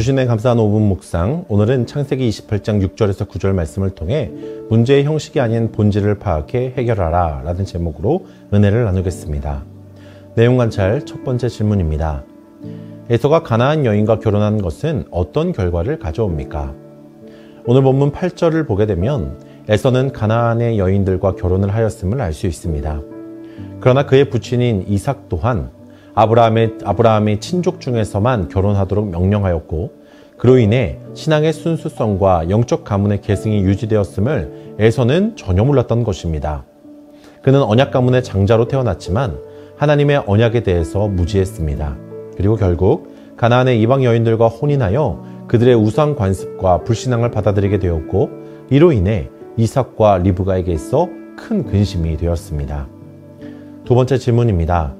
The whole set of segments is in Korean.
주신의 감사한 5분 묵상, 오늘은 창세기 28장 6절에서 9절 말씀을 통해 문제의 형식이 아닌 본질을 파악해 해결하라 라는 제목으로 은혜를 나누겠습니다. 내용 관찰 첫 번째 질문입니다. 에서가 가나안 여인과 결혼한 것은 어떤 결과를 가져옵니까? 오늘 본문 8절을 보게 되면 에서는 가나안의 여인들과 결혼을 하였음을 알 수 있습니다. 그러나 그의 부친인 이삭 또한 아브라함의 친족 중에서만 결혼하도록 명령하였고, 그로 인해 신앙의 순수성과 영적 가문의 계승이 유지되었음을 에서는 전혀 몰랐던 것입니다. 그는 언약 가문의 장자로 태어났지만 하나님의 언약에 대해서 무지했습니다. 그리고 결국 가나안의 이방 여인들과 혼인하여 그들의 우상 관습과 불신앙을 받아들이게 되었고, 이로 인해 이삭과 리브가에게 있어 큰 근심이 되었습니다. 두 번째 질문입니다.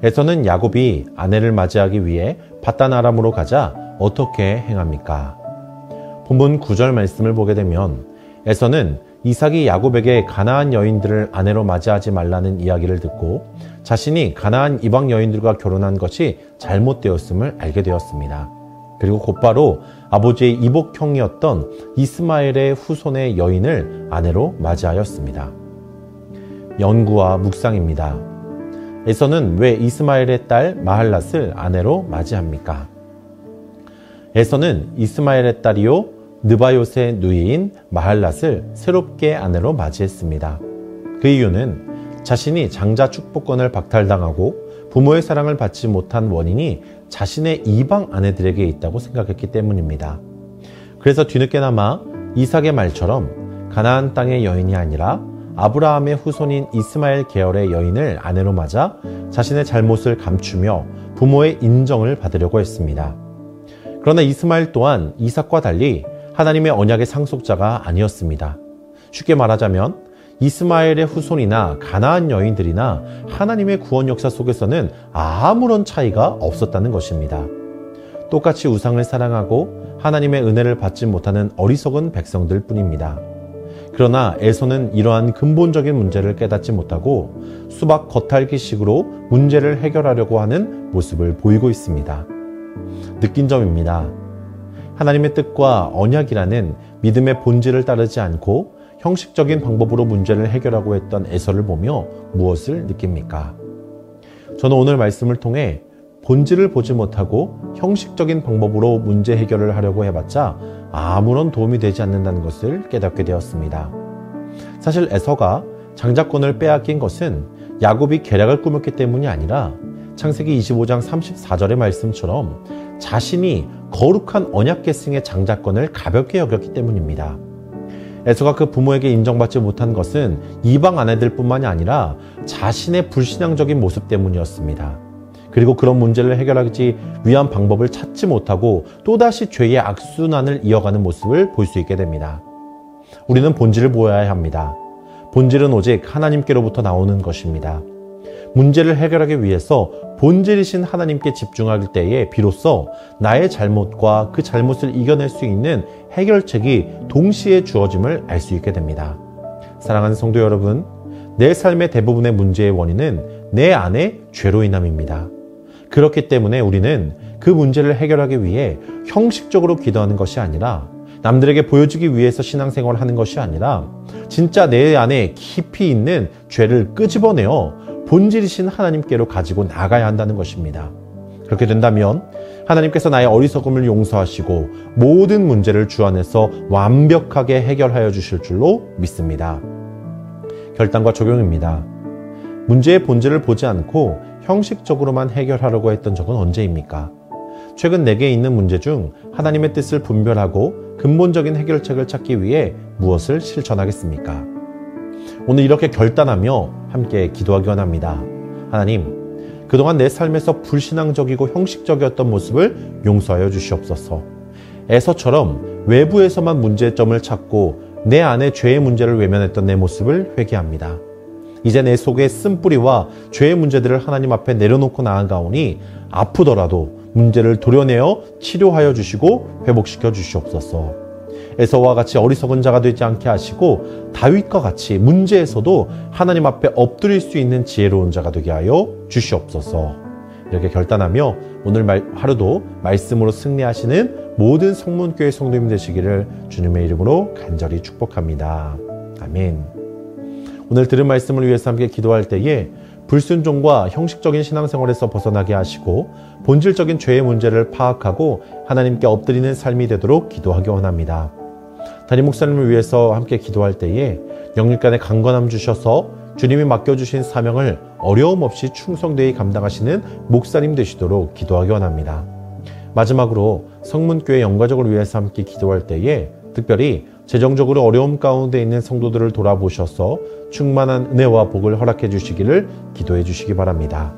에서는 야곱이 아내를 맞이하기 위해 밧단 아람으로 가자 어떻게 행합니까? 본문 9절 말씀을 보게 되면 에서는 이삭이 야곱에게 가나안 여인들을 아내로 맞이하지 말라는 이야기를 듣고 자신이 가나안 이방 여인들과 결혼한 것이 잘못되었음을 알게 되었습니다. 그리고 곧바로 아버지의 이복형이었던 이스마엘의 후손의 여인을 아내로 맞이하였습니다. 연구와 묵상입니다. 에서는 왜 이스마엘의 딸 마할랏을 아내로 맞이합니까? 에서는 이스마엘의 딸이요 느바요의 누이인 마할랏을 새롭게 아내로 맞이했습니다. 그 이유는 자신이 장자 축복권을 박탈당하고 부모의 사랑을 받지 못한 원인이 자신의 이방 아내들에게 있다고 생각했기 때문입니다. 그래서 뒤늦게나마 이삭의 말처럼 가나안 땅의 여인이 아니라 아브라함의 후손인 이스마엘 계열의 여인을 아내로 맞아 자신의 잘못을 감추며 부모의 인정을 받으려고 했습니다. 그러나 이스마엘 또한 이삭과 달리 하나님의 언약의 상속자가 아니었습니다. 쉽게 말하자면 이스마엘의 후손이나 가나안 여인들이나 하나님의 구원 역사 속에서는 아무런 차이가 없었다는 것입니다. 똑같이 우상을 사랑하고 하나님의 은혜를 받지 못하는 어리석은 백성들 뿐입니다. 그러나 에서는 이러한 근본적인 문제를 깨닫지 못하고 수박 겉핥기식으로 문제를 해결하려고 하는 모습을 보이고 있습니다. 느낀 점입니다. 하나님의 뜻과 언약이라는 믿음의 본질을 따르지 않고 형식적인 방법으로 문제를 해결하고 했던 에서를 보며 무엇을 느낍니까? 저는 오늘 말씀을 통해 본질을 보지 못하고 형식적인 방법으로 문제 해결을 하려고 해봤자 아무런 도움이 되지 않는다는 것을 깨닫게 되었습니다. 사실 에서가 장자권을 빼앗긴 것은 야곱이 계략을 꾸몄기 때문이 아니라 창세기 25장 34절의 말씀처럼 자신이 거룩한 언약 계승의 장자권을 가볍게 여겼기 때문입니다. 에서가 그 부모에게 인정받지 못한 것은 이방 아내들뿐만이 아니라 자신의 불신앙적인 모습 때문이었습니다. 그리고 그런 문제를 해결하기 위한 방법을 찾지 못하고 또다시 죄의 악순환을 이어가는 모습을 볼 수 있게 됩니다. 우리는 본질을 보아야 합니다. 본질은 오직 하나님께로부터 나오는 것입니다. 문제를 해결하기 위해서 본질이신 하나님께 집중할 때에 비로소 나의 잘못과 그 잘못을 이겨낼 수 있는 해결책이 동시에 주어짐을 알 수 있게 됩니다. 사랑하는 성도 여러분, 내 삶의 대부분의 문제의 원인은 내 안의 죄로 인함입니다. 그렇기 때문에 우리는 그 문제를 해결하기 위해 형식적으로 기도하는 것이 아니라 남들에게 보여주기 위해서 신앙생활을 하는 것이 아니라 진짜 내 안에 깊이 있는 죄를 끄집어내어 본질이신 하나님께로 가지고 나가야 한다는 것입니다. 그렇게 된다면 하나님께서 나의 어리석음을 용서하시고 모든 문제를 주 안에서 완벽하게 해결하여 주실 줄로 믿습니다. 결단과 적용입니다. 문제의 본질을 보지 않고 형식적으로만 해결하려고 했던 적은 언제입니까? 최근 내게 있는 문제 중 하나님의 뜻을 분별하고 근본적인 해결책을 찾기 위해 무엇을 실천하겠습니까? 오늘 이렇게 결단하며 함께 기도하기 원합니다. 하나님, 그동안 내 삶에서 불신앙적이고 형식적이었던 모습을 용서하여 주시옵소서. 에서처럼 외부에서만 문제점을 찾고 내 안에 죄의 문제를 외면했던 내 모습을 회개합니다. 이제 내 속에 쓴뿌리와 죄의 문제들을 하나님 앞에 내려놓고 나아가오니 아프더라도 문제를 도려내어 치료하여 주시고 회복시켜 주시옵소서. 에서와 같이 어리석은 자가 되지 않게 하시고 다윗과 같이 문제에서도 하나님 앞에 엎드릴 수 있는 지혜로운 자가 되게 하여 주시옵소서. 이렇게 결단하며 오늘 하루도 말씀으로 승리하시는 모든 성문교회 성도님 되시기를 주님의 이름으로 간절히 축복합니다. 아멘. 오늘 들은 말씀을 위해서 함께 기도할 때에 불순종과 형식적인 신앙생활에서 벗어나게 하시고 본질적인 죄의 문제를 파악하고 하나님께 엎드리는 삶이 되도록 기도하기 원합니다. 담임 목사님을 위해서 함께 기도할 때에 영육간의 강건함 주셔서 주님이 맡겨주신 사명을 어려움 없이 충성되이 감당하시는 목사님 되시도록 기도하기 원합니다. 마지막으로 성문교회 영가족을 위해서 함께 기도할 때에 특별히 재정적으로 어려움 가운데 있는 성도들을 돌아보셔서 충만한 은혜와 복을 허락해 주시기를 기도해 주시기 바랍니다.